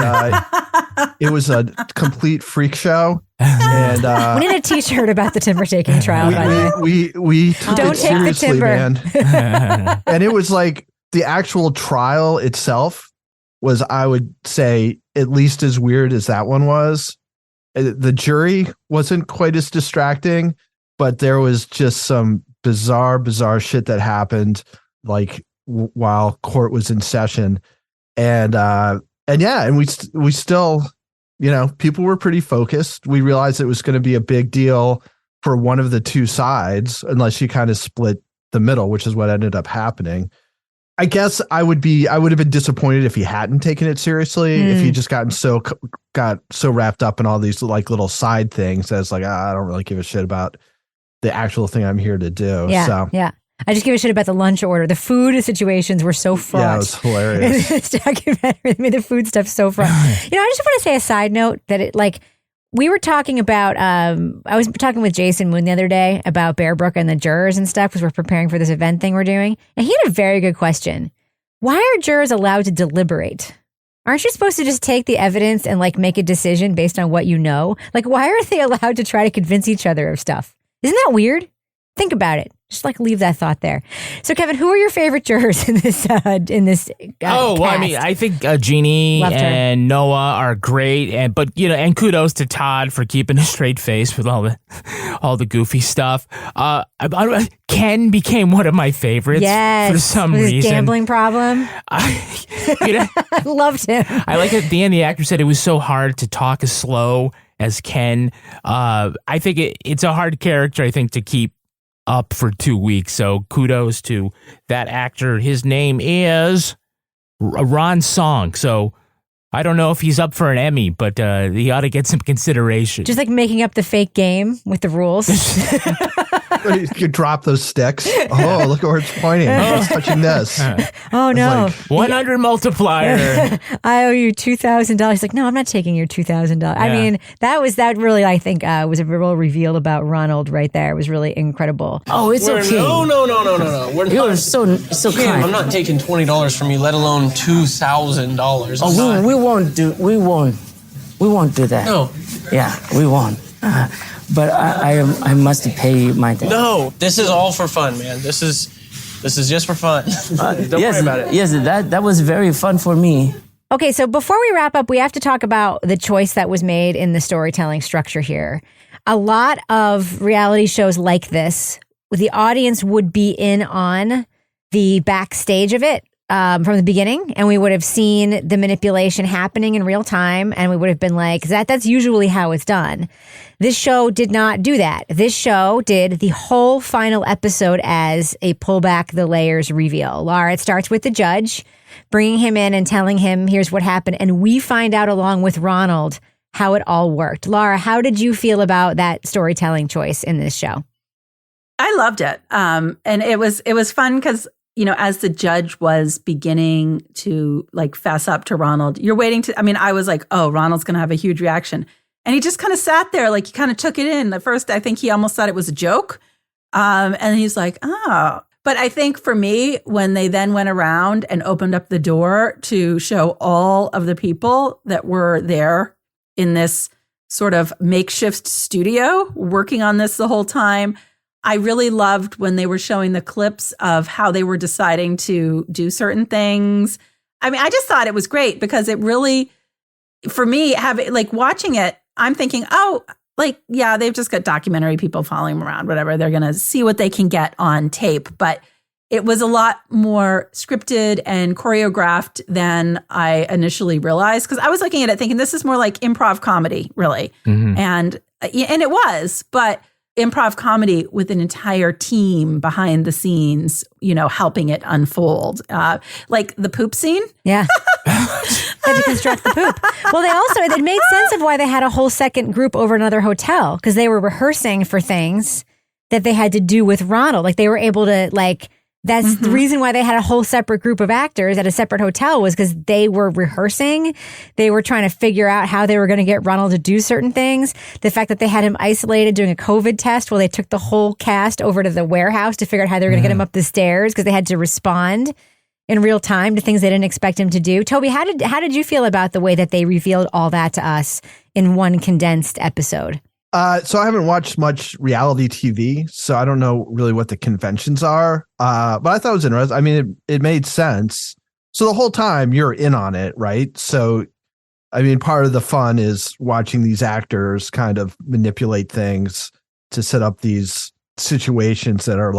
it was a complete freak show. And we need a T-shirt about the timber taking trial. We took Don't it take the seriously, timber. man. And it was like the actual trial itself was, I would say, at least as weird as that one was. The jury wasn't quite as distracting, but there was just some bizarre shit that happened, like while court was in session, and we still, people were pretty focused. We realized it was going to be a big deal for one of the two sides, unless you kind of split the middle, which is what ended up happening. I guess I would have been disappointed if he hadn't taken it seriously, if he just got so wrapped up in all these like little side things as like, I don't really give a shit about the actual thing I'm here to do. Yeah. I just give a shit about the lunch order. The food situations were so fraught. Yeah, it was hilarious. In this documentary, they made the food stuff so fraught. I just want to say a side note that we were talking about, I was talking with Jason Moon the other day about Bear Brook and the jurors and stuff because we're preparing for this event thing we're doing. And he had a very good question. Why are jurors allowed to deliberate? Aren't you supposed to just take the evidence and like make a decision based on what you know? Like, why are they allowed to try to convince each other of stuff? Isn't that weird? Think about it. Just like leave that thought there. So, Kevin, who are your favorite jurors in this? Cast? I mean, I think Jeannie and Noah are great, and kudos to Todd for keeping a straight face with all the goofy stuff. Ken became one of my favorites for some with his reason. Gambling problem. I loved him. I like at the end the actor said it was so hard to talk as slow as Ken. I think it's a hard character, I think, to keep up for 2 weeks. So kudos to that actor. His name is Ron Song. So I don't know if he's up for an Emmy, but he ought to get some consideration. Just like making up the fake game with the rules. You drop those sticks. Oh, look where it's pointing. It's touching this. Oh, no. 100 multiplier. I owe you $2,000. He's like, no, I'm not taking your $2,000. Yeah. I mean, that really, I think, was a real reveal about Ronald right there. It was really incredible. Oh, it's okay. No. You're so kind. I'm not taking $20 from you, let alone $2,000. Oh, we won't do that. No. Yeah, we won't. But I must pay my debt. No, this is all for fun, man. This is just for fun. Don't worry about it. Yes, that was very fun for me. Okay, so before we wrap up, we have to talk about the choice that was made in the storytelling structure here. A lot of reality shows like this, the audience would be in on the backstage of it from the beginning, and we would have seen the manipulation happening in real time, and we would have been like, that's usually how it's done. This show did not do that. This show did the whole final episode as a pull back the layers reveal. Laura, it starts with the judge bringing him in and telling him, here's what happened. And we find out along with Ronald how it all worked. Laura, how did you feel about that storytelling choice in this show? I loved it. And it was fun because, as the judge was beginning to like fess up to Ronald, you're waiting I was like, oh, Ronald's going to have a huge reaction. And he just kind of sat there, like he kind of took it in. At first, I think he almost thought it was a joke. And he's like, oh. But I think for me, when they then went around and opened up the door to show all of the people that were there in this sort of makeshift studio working on this the whole time, I really loved when they were showing the clips of how they were deciding to do certain things. I mean, I just thought it was great because it really, for me, watching it, I'm thinking, yeah, they've just got documentary people following them around, whatever. They're going to see what they can get on tape. But it was a lot more scripted and choreographed than I initially realized, because I was looking at it thinking this is more like improv comedy, really. Mm-hmm. And it was, but improv comedy with an entire team behind the scenes, helping it unfold. Like the poop scene. Yeah. Had to construct the poop. Well, it made sense of why they had a whole second group over another hotel, because they were rehearsing for things that they had to do with Ronald. Like they were able to that's the reason why they had a whole separate group of actors at a separate hotel, was because they were rehearsing. They were trying to figure out how they were going to get Ronald to do certain things. The fact that they had him isolated doing a COVID test while they took the whole cast over to the warehouse to figure out how they were going to get him up the stairs, because they had to respond in real time to things they didn't expect him to do. Toby, how did you feel about the way that they revealed all that to us in one condensed episode? So I haven't watched much reality TV, so I don't know really what the conventions are. But I thought it was interesting. I mean, it made sense. So the whole time you're in on it, right? So, I mean, part of the fun is watching these actors kind of manipulate things to set up these situations that are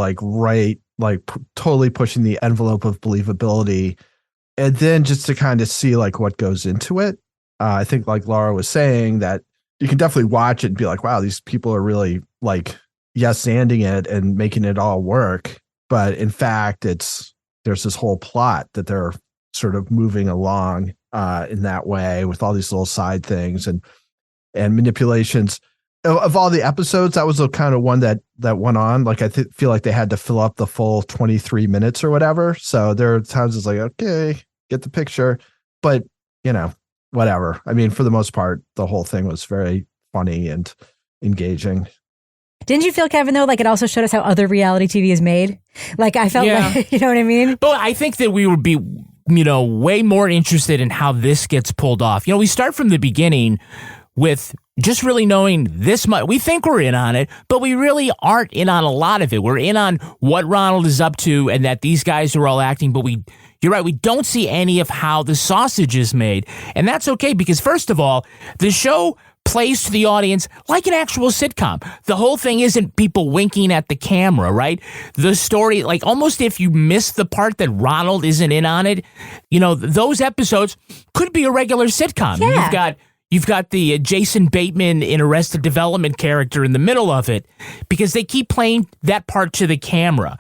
totally pushing the envelope of believability. And then just to kind of see what goes into it. I think like Laura was saying, that you can definitely watch it and be like, wow, these people are really yes-anding it and making it all work. But in fact, there's this whole plot that they're sort of moving along in that way with all these little side things and manipulations. Of all the episodes, that was the kind of one that went on. I feel like they had to fill up the full 23 minutes or whatever. So there are times it's like, okay, get the picture. But, whatever. I mean, for the most part, the whole thing was very funny and engaging. Didn't you feel, Kevin, though, it also showed us how other reality TV is made? I felt you know what I mean? But I think that we would be, way more interested in how this gets pulled off. We start from the beginning with just really knowing this much. We think we're in on it, but we really aren't in on a lot of it. We're in on what Ronald is up to and that these guys are all acting, but you're right, we don't see any of how the sausage is made. And that's okay, because first of all, the show plays to the audience like an actual sitcom. The whole thing isn't people winking at the camera, right? The story, almost if you miss the part that Ronald isn't in on it, those episodes could be a regular sitcom. Yeah. You've got the Jason Bateman in Arrested Development character in the middle of it, because they keep playing that part to the camera.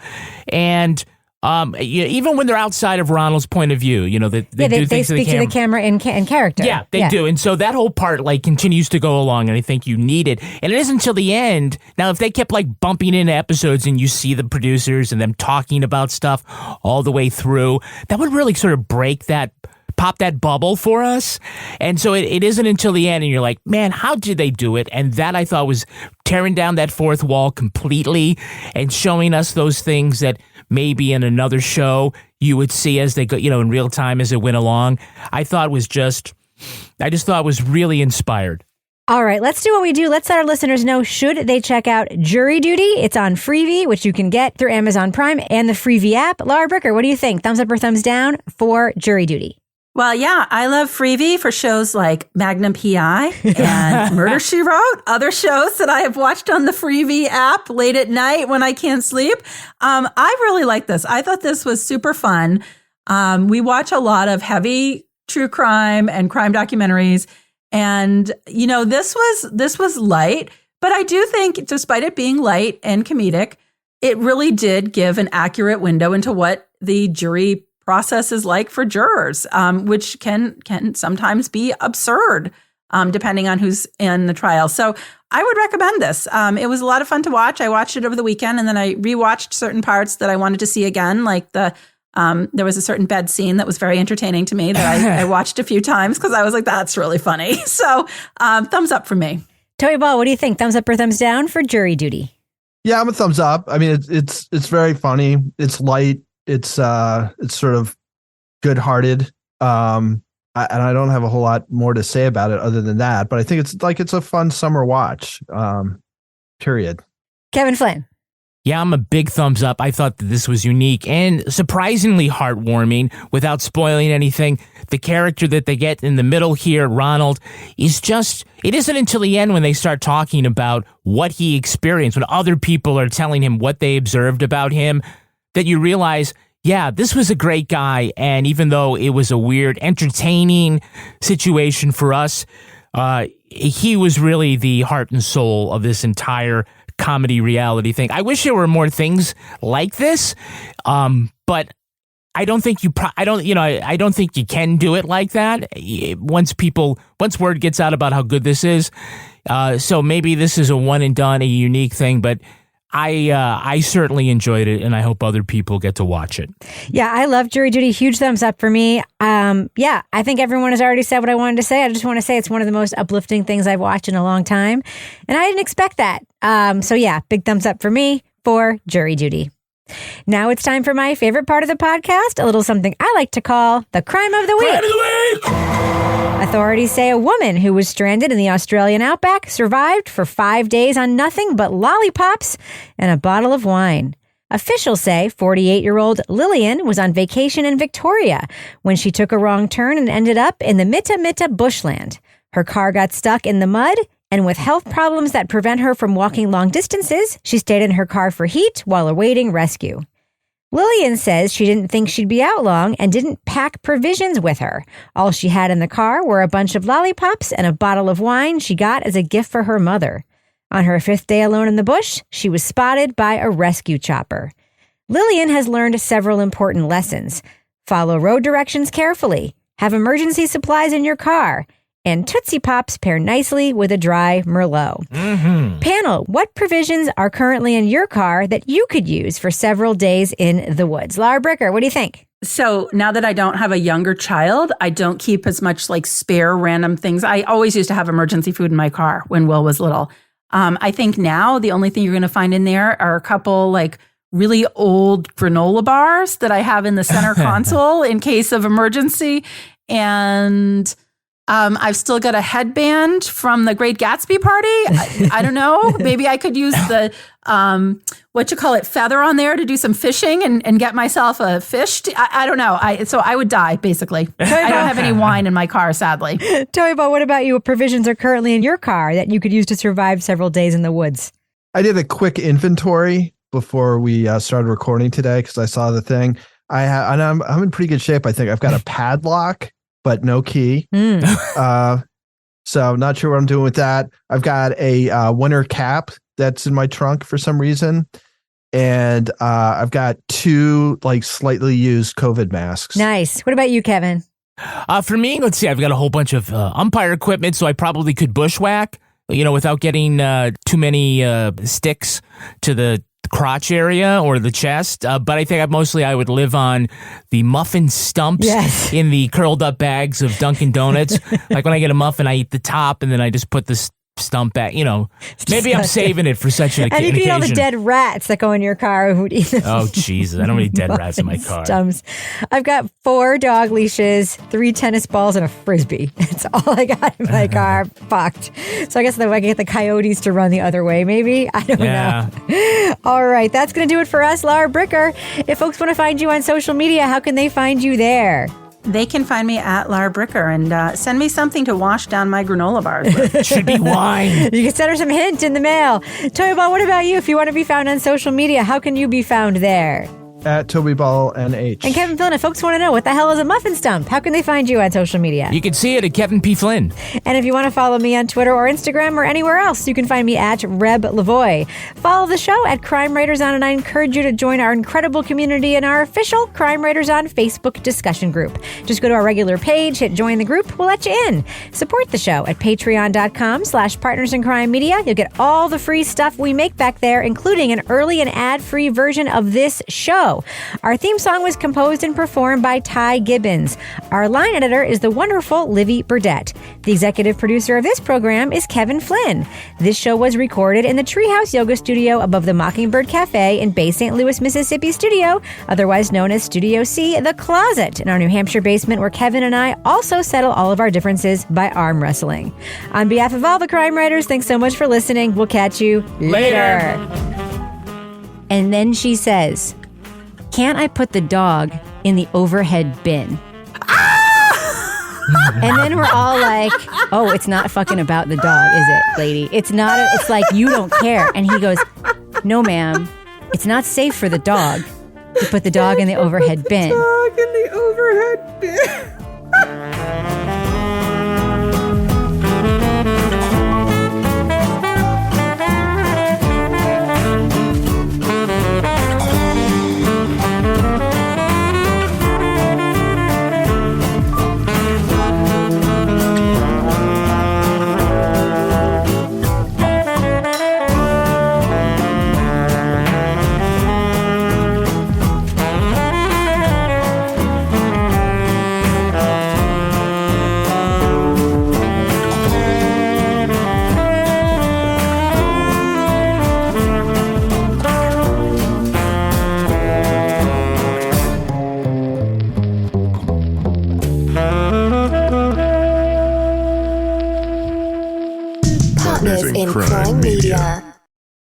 And even when they're outside of Ronald's point of view, they do things speak to the camera in character. Yeah, they do. And so that whole part continues to go along, and I think you need it. And it isn't until the end. Now, if they kept bumping into episodes and you see the producers and them talking about stuff all the way through, that would really sort of pop that bubble for us. And so it isn't until the end and you're like, man, how did they do it? And that I thought was tearing down that fourth wall completely and showing us those things that maybe in another show you would see as they go, in real time as it went along. I just thought it was really inspired. All right, let's do what we do. Let's let our listeners know, should they check out Jury Duty? It's on Freevee, which you can get through Amazon Prime and the Freevee app. Laura Bricker, what do you think? Thumbs up or thumbs down for Jury Duty? Well, yeah, I love Freevee for shows like Magnum P.I. and Murder, She Wrote, other shows that I have watched on the Freevee app late at night when I can't sleep. I really like this. I thought this was super fun. We watch a lot of heavy true crime and crime documentaries. And, this was light, but I do think despite it being light and comedic, it really did give an accurate window into what the jury process is like for jurors, which can sometimes be absurd, depending on who's in the trial. So I would recommend this. It was a lot of fun to watch. I watched it over the weekend, and then I rewatched certain parts that I wanted to see again, like there was a certain bed scene that was very entertaining to me that I watched a few times because I was like, that's really funny. So thumbs up for me. Toby Ball, what do you think? Thumbs up or thumbs down for Jury Duty? Yeah, I'm a thumbs up. I mean, it's very funny. It's light. It's sort of good-hearted. And I don't have a whole lot more to say about it other than that. But I think it's a fun summer watch. Period. Kevin Flynn. Yeah, I'm a big thumbs up. I thought that this was unique and surprisingly heartwarming without spoiling anything. The character that they get in the middle here, Ronald, is just, it isn't until the end when they start talking about what he experienced, when other people are telling him what they observed about him, that you realize, yeah, this was a great guy. And even though it was a weird, entertaining situation for us, he was really the heart and soul of this entire comedy reality thing. I wish there were more things like this, but I don't think I don't think you can do it like that. Once word gets out about how good this is, so maybe this is a one and done, a unique thing. But I certainly enjoyed it, and I hope other people get to watch it. Yeah, I love Jury Duty. Huge thumbs up for me. Yeah, I think everyone has already said what I wanted to say. I just want to say it's one of the most uplifting things I've watched in a long time, and I didn't expect that. So yeah, big thumbs up for me for Jury Duty. Now it's time for my favorite part of the podcast, a little something I like to call the Crime of the Week. Crime of the Week! Authorities say a woman who was stranded in the Australian outback survived for 5 days on nothing but lollipops and a bottle of wine. Officials say 48-year-old Lillian was on vacation in Victoria when she took a wrong turn and ended up in the Mitta Mitta bushland. Her car got stuck in the mud, and with health problems that prevent her from walking long distances, she stayed in her car for heat while awaiting rescue. Lillian says she didn't think she'd be out long and didn't pack provisions with her. All she had in the car were a bunch of lollipops and a bottle of wine she got as a gift for her mother. On her 5th day alone in the bush, she was spotted by a rescue chopper. Lillian has learned several important lessons. Follow road directions carefully. Have emergency supplies in your car. And Tootsie Pops pair nicely with a dry Merlot. Mm-hmm. Panel, what provisions are currently in your car that you could use for several days in the woods? Laura Bricker, what do you think? So now that I don't have a younger child, I don't keep as much like spare random things. I always used to have emergency food in my car when Will was little. I think now the only thing you're going to find in there are a couple like really old granola bars that I have in the center console in case of emergency. And I've still got a headband from the Great Gatsby party. I don't know. Maybe I could use the, feather on there to do some fishing and get myself a fish. I don't know. So I would die, basically. I don't have any wine in my car, sadly. Tell me about what about you? What provisions are currently in your car that you could use to survive several days in the woods? I did a quick inventory before we started recording today because I saw the thing. I'm in pretty good shape. I think I've got a padlock, but no key. So I'm not sure what I'm doing with that. I've got a winter cap that's in my trunk for some reason. And I've got 2 like slightly used COVID masks. Nice. What about you, Kevin? For me, let's see. I've got a whole bunch of umpire equipment, so I probably could bushwhack, without getting too many sticks to the crotch area or the chest. But I think I would live on the muffin stumps in the curled up bags of Dunkin' Donuts. Like when I get a muffin, I eat the top and then I just put the stump back. Maybe I'm saving it for such an occasion. And you can eat all the dead rats that go in your car. Who'd eat them? Oh, Jesus. I don't need dead rats in my car. Stumps. I've got 4 dog leashes, 3 tennis balls, and a Frisbee. That's all I got in my car. Fucked. So I guess I can get the coyotes to run the other way, maybe? I don't know. All right. That's going to do it for us, Laura Bricker. If folks want to find you on social media, how can they find you there? They can find me at Laura Bricker and send me something to wash down my granola bars with. Should be wine. You can send her some hint in the mail. Toby Ball, what about you? If you want to be found on social media, how can you be found there? At Toby Ball NH. And Kevin Flynn, if folks want to know what the hell is a muffin stump, how can they find you on social media? You can see it at Kevin P. Flynn. And if you want to follow me on Twitter or Instagram or anywhere else, you can find me at Reb Lavoie. Follow the show at Crime Writers On, and I encourage you to join our incredible community in our official Crime Writers On Facebook discussion group. Just go to our regular page, hit join the group, we'll let you in. Support the show at patreon.com/Partners in Crime Media. You'll get all the free stuff we make back there, including an early and ad-free version of this show. show. Our theme song was composed and performed by Ty Gibbons. Our line editor is the wonderful Livy Burdett. The executive producer of this program is Kevin Flynn. This show was recorded in the Treehouse Yoga Studio above the Mockingbird Cafe in Bay St. Louis, Mississippi studio, otherwise known as Studio C, The Closet, in our New Hampshire basement where Kevin and I also settle all of our differences by arm wrestling. On behalf of all the crime writers, thanks so much for listening. We'll catch you later. And then she says, "Can't I put the dog in the overhead bin?" And then we're all like, "Oh, it's not fucking about the dog, is it, lady? It's not, it's like you don't care." And he goes, "No, ma'am, it's not safe for the dog to put the dog in the overhead bin." Dog in the overhead bin. In crime media.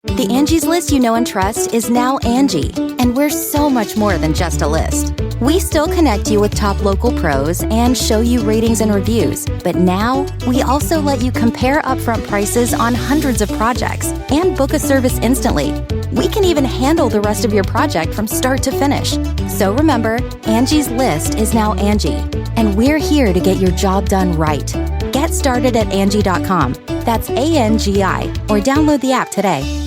The Angie's List you know and trust is now Angie, and we're so much more than just a list. We still connect you with top local pros and show you ratings and reviews, but now we also let you compare upfront prices on hundreds of projects and book a service instantly. We can even handle the rest of your project from start to finish. So remember, Angie's List is now Angie, and we're here to get your job done right. Get started at Angie.com. That's ANGI, or download the app today.